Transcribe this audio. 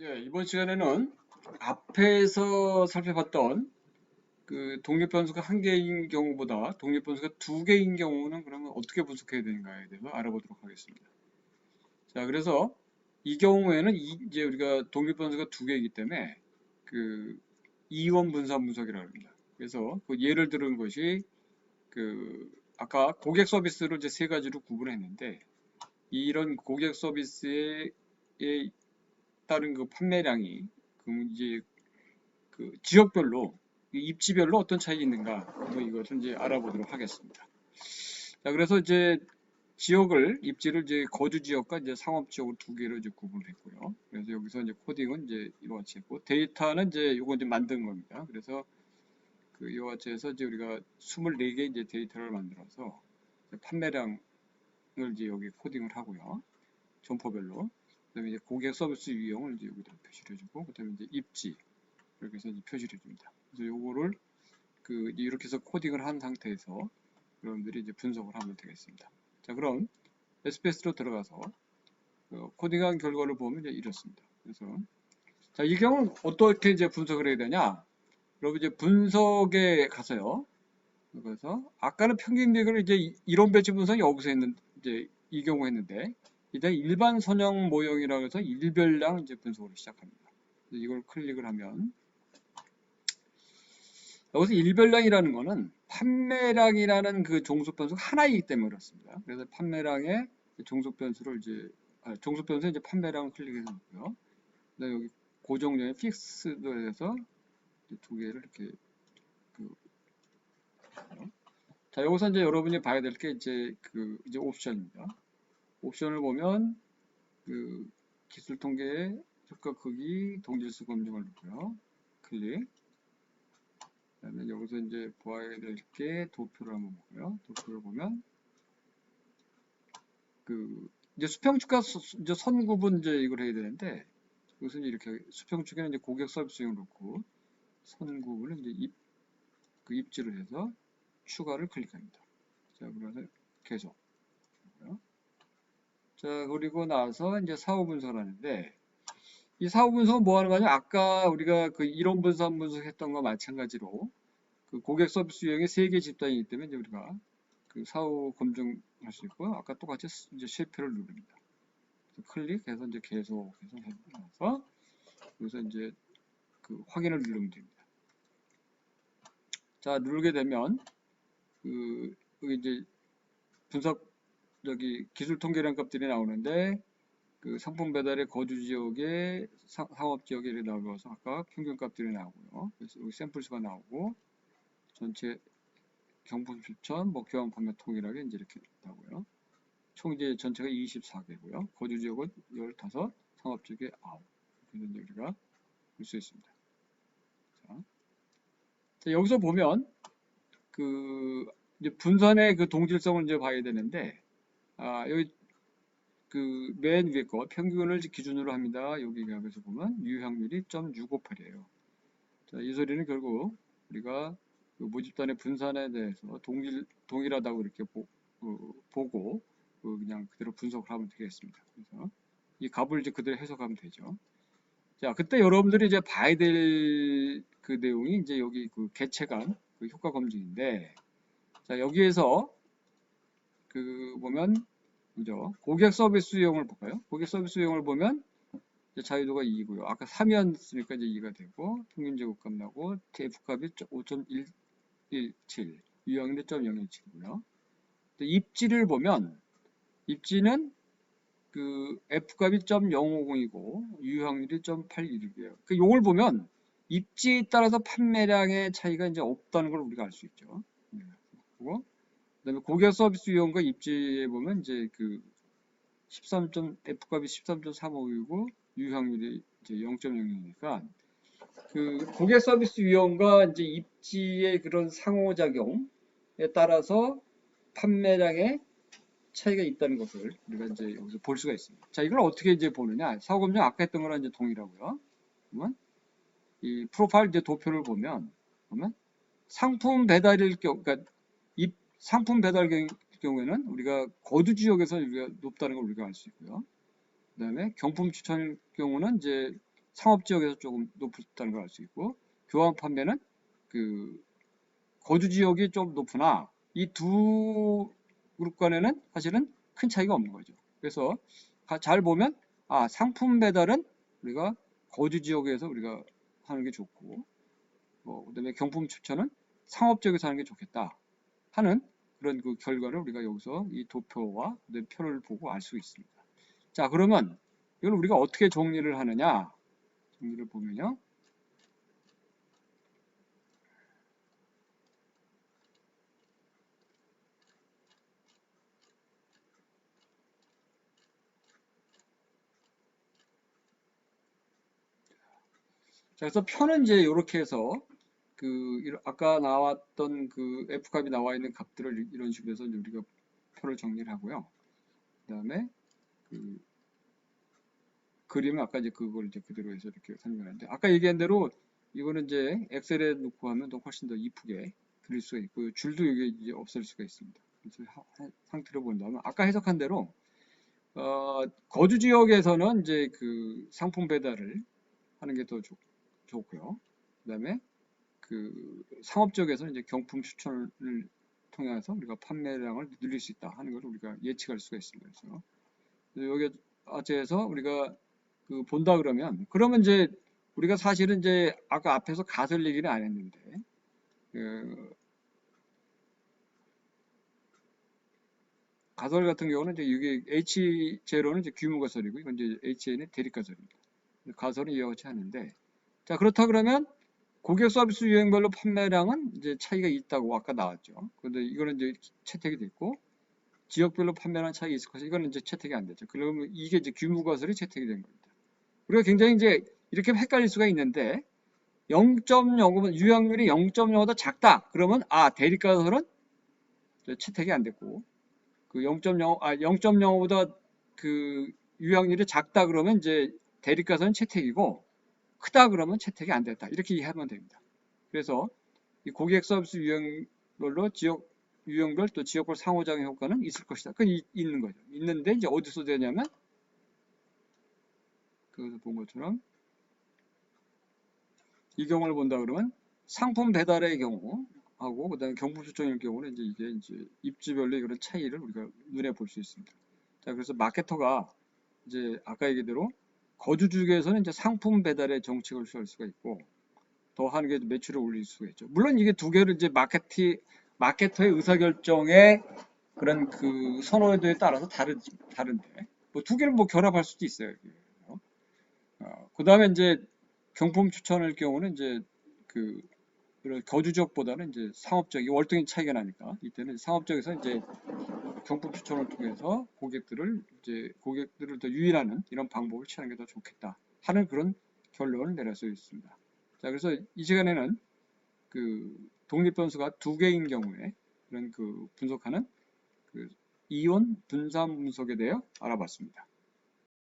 예, 이번 시간에는 앞에서 살펴봤던 그 독립변수가 한 개인 경우보다 독립변수가 두 개인 경우는 그러면 어떻게 분석해야 되는가에 대해서 알아보도록 하겠습니다. 자, 그래서 이 경우에는 이제 우리가 독립변수가 두 개이기 때문에 그 이원 분산 분석이라고 합니다. 그래서 그 예를 들은 것이 그 아까 고객 서비스를 이제 세 가지로 구분했는데 이런 고객 서비스에 따른 그 판매량이 그럼 이제 그 지역별로 입지별로 어떤 차이가 있는가 뭐 이것을 이제 알아보도록 하겠습니다. 자, 그래서 이제 지역을 입지를 이제 거주 지역과 이제 상업 지역으로 두 개로 이제 구분했고요. 그래서 여기서 이제 코딩은 이제 이와 같이 했고 데이터는 이제 요거 이제 만든 겁니다. 그래서 그 이와 같이 해서 이제 우리가 24개 이제 데이터를 만들어서 판매량을 이제 여기 코딩을 하고요. 점포별로. 그다음에 이제 고객 서비스 유형을 이제 여기다 표시를 해주고 그다음에 이제 입지 이렇게 해서 이제 표시를 해줍니다. 그래서 요거를 그 이렇게 해서 코딩을 한 상태에서 여러분들이 이제 분석을 하면 되겠습니다. 자, 그럼 SPS로 들어가서 코딩한 결과를 보면 이제 이렇습니다. 그래서 자, 이 경우는 어떻게 이제 분석을 해야 되냐? 여러분 이제 분석에 가서요. 그래서 아까는 평균 비교를 이제 이론 배치 분석 여기서 했는데 이제 이 경우 했는데 이제 일반 선형 모형이라고 해서 일별량 이제 분석을 시작합니다. 이걸 클릭을 하면 여기서 일별량이라는 거는 판매량이라는 그 종속 변수가 하나이기 때문에 그렇습니다. 그래서 판매량의 종속 변수를 이제 종속 변수에 이제 판매량을 클릭해서 놓고요. 그다음에 여기 고정량의 픽스도 해서 두 개를 이렇게 그 자, 여기서 이제 여러분이 봐야 될 게 이제 그 이제 옵션입니다. 옵션을 보면 그 기술 통계 효과 크기 동질수 검증을 놓고요. 클릭. 그다음에 여기서 이제 보아야 될 게 도표를 한번 보고요. 도표를 보면 그 이제 수평축과 이제 선구분 이제 이걸 해야 되는데 이것은 이렇게 수평축에는 이제 고객 서비스용을 놓고 선구분은 이제 그 입지를 해서 추가를 클릭합니다. 자, 그래서 계속. 자, 그리고 나서 이제 사후 분석을 하는데 이 사후 분석은 뭐 하는 거냐? 아까 우리가 그 이론 분석 분석했던 거 마찬가지로 그 고객 서비스 유형의 세 개 집단이기 때문에 이제 우리가 그 사후 검증할 수 있고요. 아까 똑같이 이제 실패를 누릅니다. 클릭해서 이제 계속해서 해서 여기서 이제 그 확인을 누르면 됩니다. 자, 누르게 되면 그 여기 이제 분석 여기 기술 통계량 값들이 나오는데 그 상품 배달의 거주 지역의 상업 지역에 나오면서 아까 평균 값들이 나오고요. 그래서 여기 샘플 수가 나오고 전체 경품 추천, 뭐 교환 판매 통일하게 이제 이렇게 나오고요. 총 이제 전체가 24개고요. 거주 지역은 15, 상업 지역에 9. 그래서 이제 우리가 볼 수 있습니다. 자, 여기서 보면 그 이제 분산의 그 동질성을 이제 봐야 되는데 여기 그 맨 위에 거 평균을 기준으로 합니다. 여기 값에서 보면 유효확률이 0.658이에요. 자, 이 소리는 결국 우리가 그 모집단의 분산에 대해서 동일하다고 이렇게 보고 그냥 그대로 분석을 하면 되겠습니다. 그래서 이 값을 이제 그대로 해석하면 되죠. 자, 그때 여러분들이 이제 봐야 될 그 내용이 이제 여기 그 개체간 그 효과 검증인데, 자, 여기에서 그 보면 그죠? 고객 서비스 유형을 볼까요? 고객 서비스 유형을 보면 자유도가 2이고요. 아까 3이었으니까 이제 2가 되고 평균 제곱값 나고 F값이 5.117, 유형인데 0.017이고요. 입지를 보면 입지는 그 F값이 0.050이고 유효확률이 0.816이에요. 그 요걸 보면 입지에 따라서 판매량의 차이가 이제 없다는 걸 우리가 알 수 있죠. 그리고 그다음에 고객 서비스 유형과 입지에 보면 이제 그 13. F값이 13.35이고 유효확률이 이제 0.00이니까 그 고객 서비스 유형과 이제 입지의 그런 상호작용에 따라서 판매량의 차이가 있다는 것을 우리가 이제 여기서 볼 수가 있습니다. 자, 이걸 어떻게 이제 보느냐? 사고검증 아까 했던 거랑 이제 동일하고요. 그러면 이 프로파일 이제 도표를 보면 상품 배달일 경우, 그러니까 이 상품 배달 경우에는 우리가 거주 지역에서 우리가 높다는 걸 우리가 알 수 있고요. 그다음에 경품 추천일 경우는 이제 상업지역에서 조금 높다는 걸 알 수 있고, 교환 판매는 그 거주지역이 좀 높으나 이 두 그룹 간에는 사실은 큰 차이가 없는 거죠. 그래서 잘 보면 상품 배달은 우리가 거주지역에서 우리가 하는 게 좋고, 그다음에 경품 추천은 상업지역에서 하는 게 좋겠다 하는 그런 그 결과를 우리가 여기서 이 도표와 표를 보고 알 수 있습니다. 자, 그러면 이걸 우리가 어떻게 정리를 하느냐? 정리를 보면요. 자, 그래서 표는 이제 이렇게 해서 아까 나왔던 그 F값이 나와 있는 값들을 이런 식으로 해서 우리가 표를 정리를 하고요. 그 다음에 그 그림은 아까 이제 그걸 이제 그대로 해서 이렇게 설명하는데, 아까 얘기한 대로 이거는 이제 엑셀에 넣고 하면 더 훨씬 더 이쁘게 그릴 수가 있고, 줄도 이게 이제 없앨 수가 있습니다. 그래서 상태로 본다면 아까 해석한 대로 거주 지역에서는 이제 그 상품 배달을 하는 게 더 좋고요. 그다음에 그 상업 지역에서는 이제 경품 추천을 통해서 우리가 판매량을 늘릴 수 있다 하는 걸 우리가 예측할 수가 있습니다. 그래서 여기 아재에서 우리가 그 본다 그러면 이제 우리가 사실은 이제 아까 앞에서 가설 얘기는 안 했는데 그 가설 같은 경우는 이제 이게 H0는 이제 규모 가설이고 이건 이제 HN의 대립 가설입니다. 가설은 이와 같이 하는데, 자, 그렇다 그러면 고객 서비스 유형별로 판매량은 이제 차이가 있다고 아까 나왔죠. 그런데 이거는 이제 채택이 됐고, 지역별로 판매량 차이가 있을 것이 이거는 이제 채택이 안 됐죠. 그러면 이게 이제 규모 가설이 채택이 된 겁니다. 우리가 굉장히 이제 이렇게 헷갈릴 수가 있는데 0.05면 유형률이 0.05보다 작다. 그러면 대립 가설은 채택이 안 됐고, 그 0.05보다 그 유형률이 작다 그러면 이제 대립 가설은 채택이고, 크다 그러면 채택이 안 됐다. 이렇게 이해하면 됩니다. 그래서 이 고객 서비스 유형별로 지역 유형별 또 지역별 상호작용 효과는 있을 것이다. 그건 있는 거죠. 있는데 이제 어디서 되냐면 그래서 본 것처럼 이 경우를 본다 그러면 상품 배달의 경우하고 그다음에 경품 추천일 경우는 이제 입지별로 그런 차이를 우리가 눈에 볼 수 있습니다. 자, 그래서 마케터가 이제 아까 얘기대로 거주지역에서는 이제 상품 배달의 정책을 취할 수가 있고, 더 하는 게 매출을 올릴 수가 있죠. 물론 이게 두 개를 이제 마케터의 의사결정에 그런 그 선호도에 따라서 다른데, 뭐 두 개를 뭐 결합할 수도 있어요. 그 다음에 이제 경품 추천할 경우는 이제 그 거주지역보다는 이제 상업적, 월등히 차이가 나니까 이때는 상업적에서 이제 경품 추천을 통해서 고객들을 더 유인하는 이런 방법을 취하는 게 더 좋겠다 하는 그런 결론을 내릴 수 있습니다. 자, 그래서 이 시간에는 그 독립 변수가 두 개인 경우에 그런 그 분석하는 그 이온 분산 분석에 대해 알아봤습니다.